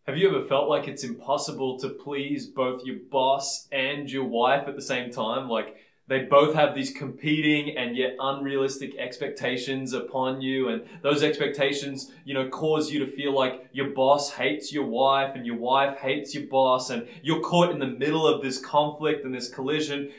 Have you ever felt like it's impossible to please both your boss and your wife at the same time? Like they both have these competing and yet unrealistic expectations upon you, and those expectations, cause you to feel like your boss hates your wife and your wife hates your boss, and you're caught in the middle of this conflict and this collision,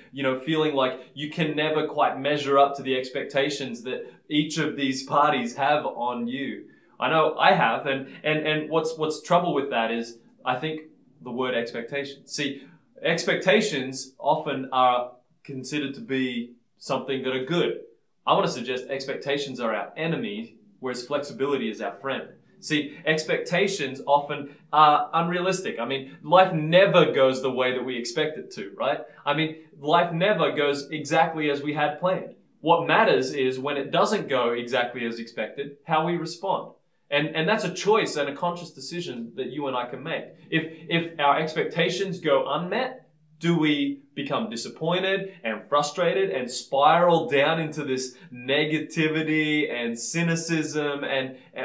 feeling like you can never quite measure up to the expectations that each of these parties have on you. I know I have, and what's trouble with that is I think the word expectation. See, expectations often are considered to be something that are good. I want to suggest expectations are our enemy, whereas flexibility is our friend. See, expectations often are unrealistic. I mean, life never goes the way that we expect it to, right? I mean, life never goes exactly as we had planned. What matters is when it doesn't go exactly as expected, how we respond. And that's a choice and a conscious decision that you and I can make. If our expectations go unmet, do we become disappointed and frustrated and spiral down into this negativity and cynicism,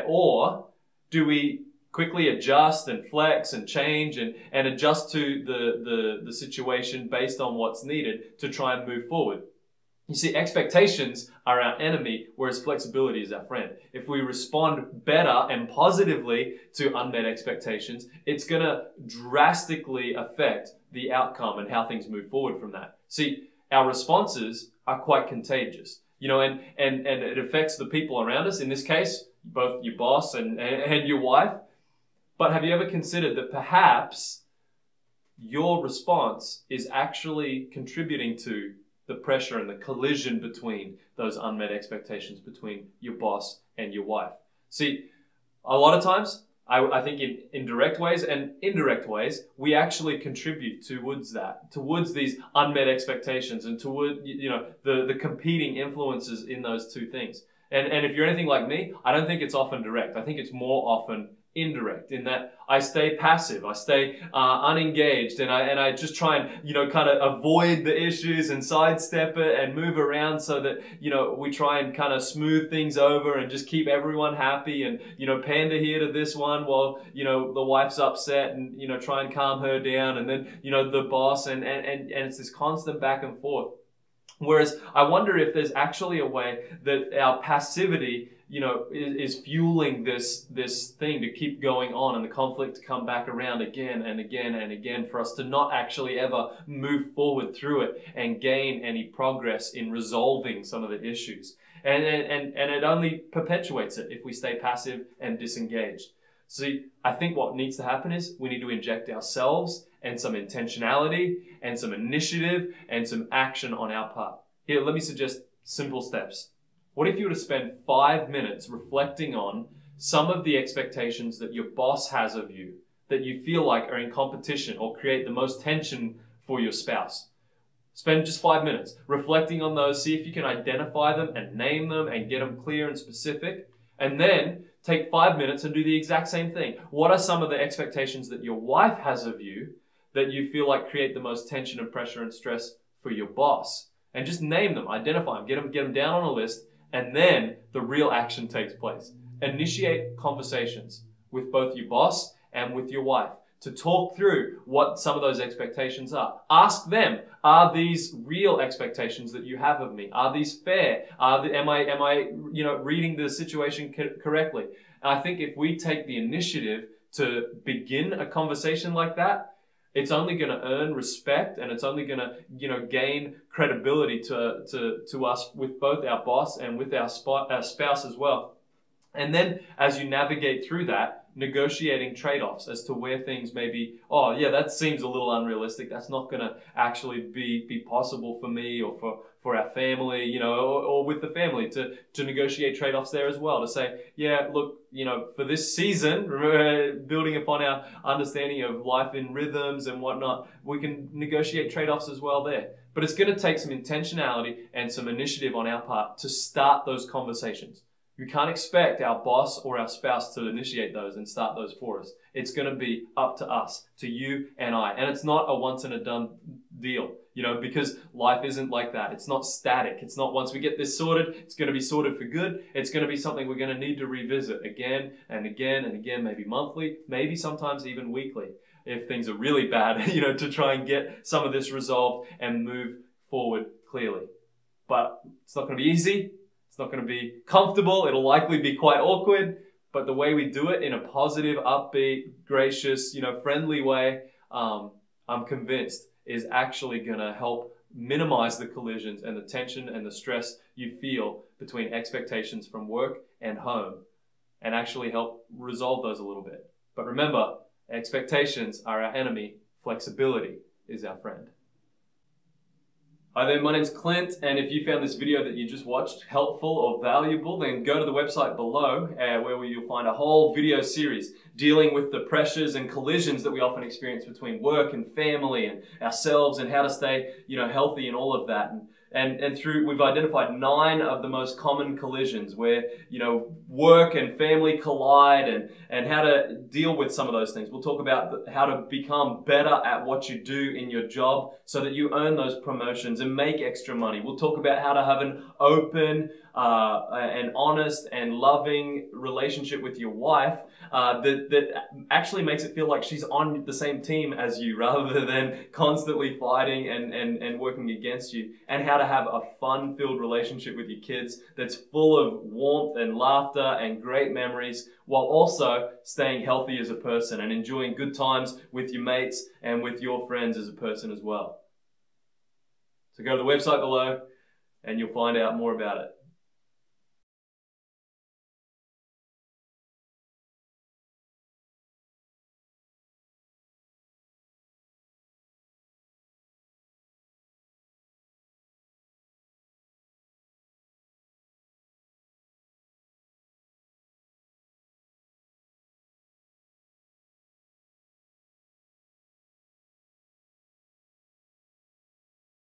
or do we quickly adjust and flex and change and adjust to the situation based on what's needed to try and move forward? You see, expectations are our enemy, whereas flexibility is our friend. If we respond better and positively to unmet expectations, it's going to drastically affect the outcome and how things move forward from that. See, our responses are quite contagious, and it affects the people around us, in this case, both your boss and your wife. But have you ever considered that perhaps your response is actually contributing to the pressure and the collision between those unmet expectations between your boss and your wife? See, a lot of times, I think in direct ways and indirect ways, we actually contribute towards these unmet expectations and toward, the competing influences in those two things. And if you're anything like me, I don't think it's often direct. I think it's more often indirect, in that I stay passive, I stay unengaged, and I just try and kind of avoid the issues and sidestep it and move around so that we try and kind of smooth things over and just keep everyone happy, and pander here to this one while the wife's upset, and try and calm her down, and then the boss, and it's this constant back and forth. Whereas I wonder if there's actually a way that our passivity is fueling this thing to keep going on, and the conflict to come back around again and again and again, for us to not actually ever move forward through it and gain any progress in resolving some of the issues. And it only perpetuates it if we stay passive and disengaged. See, I think what needs to happen is we need to inject ourselves and some intentionality and some initiative and some action on our part. Here, let me suggest simple steps. What if you were to spend 5 minutes reflecting on some of the expectations that your boss has of you that you feel like are in competition or create the most tension for your spouse? Spend just 5 minutes reflecting on those, see if you can identify them and name them and get them clear and specific. And then take 5 minutes and do the exact same thing. What are some of the expectations that your wife has of you that you feel like create the most tension and pressure and stress for your boss? And just name them, identify them, get them down on a list. And then the real action takes place. Initiate conversations with both your boss and with your wife to talk through what some of those expectations are. Ask them, are these real expectations that you have of me? Are these fair? Am I reading the situation correctly? And I think if we take the initiative to begin a conversation like that, it's only going to earn respect, and it's only going to, gain credibility to us with both our boss and with our spouse as well. And then as you navigate through that, negotiating trade-offs as to where things may be, oh yeah, that seems a little unrealistic. That's not going to actually be possible for me or for our family, or with the family, to negotiate trade-offs there as well. To say, yeah, look, for this season, building upon our understanding of life in rhythms and whatnot, we can negotiate trade-offs as well there. But it's going to take some intentionality and some initiative on our part to start those conversations. We can't expect our boss or our spouse to initiate those and start those for us. It's going to be up to us, to you and I. And it's not a once and a done deal. you know, because life isn't like that. It's not static. It's not once we get this sorted, it's going to be sorted for good. It's going to be something we're going to need to revisit again and again and again, maybe monthly, maybe sometimes even weekly, if things are really bad, you know, to try and get some of this resolved and move forward clearly. But it's not going to be easy. It's not going to be comfortable. It'll likely be quite awkward. But the way we do it in a positive, upbeat, gracious, you know, friendly way, I'm convinced is actually going to help minimize the collisions and the tension and the stress you feel between expectations from work and home, and actually help resolve those a little bit. But remember, expectations are our enemy. Flexibility is our friend. Hi there, my name's Clint, and if you found this video that you just watched helpful or valuable, then go to the website below where you'll find a whole video series dealing with the pressures and collisions that we often experience between work and family and ourselves, and how to stay, you know, healthy and all of that. And through, we've identified 9 of the most common collisions where, you know, work and family collide, and how to deal with some of those things. We'll talk about how to become better at what you do in your job so that you earn those promotions and make extra money. We'll talk about how to have an open and honest and loving relationship with your wife that actually makes it feel like she's on the same team as you rather than constantly fighting and working against you, and how to have a fun-filled relationship with your kids that's full of warmth and laughter and great memories, while also staying healthy as a person and enjoying good times with your mates and with your friends as a person as well. So go to the website below and you'll find out more about it.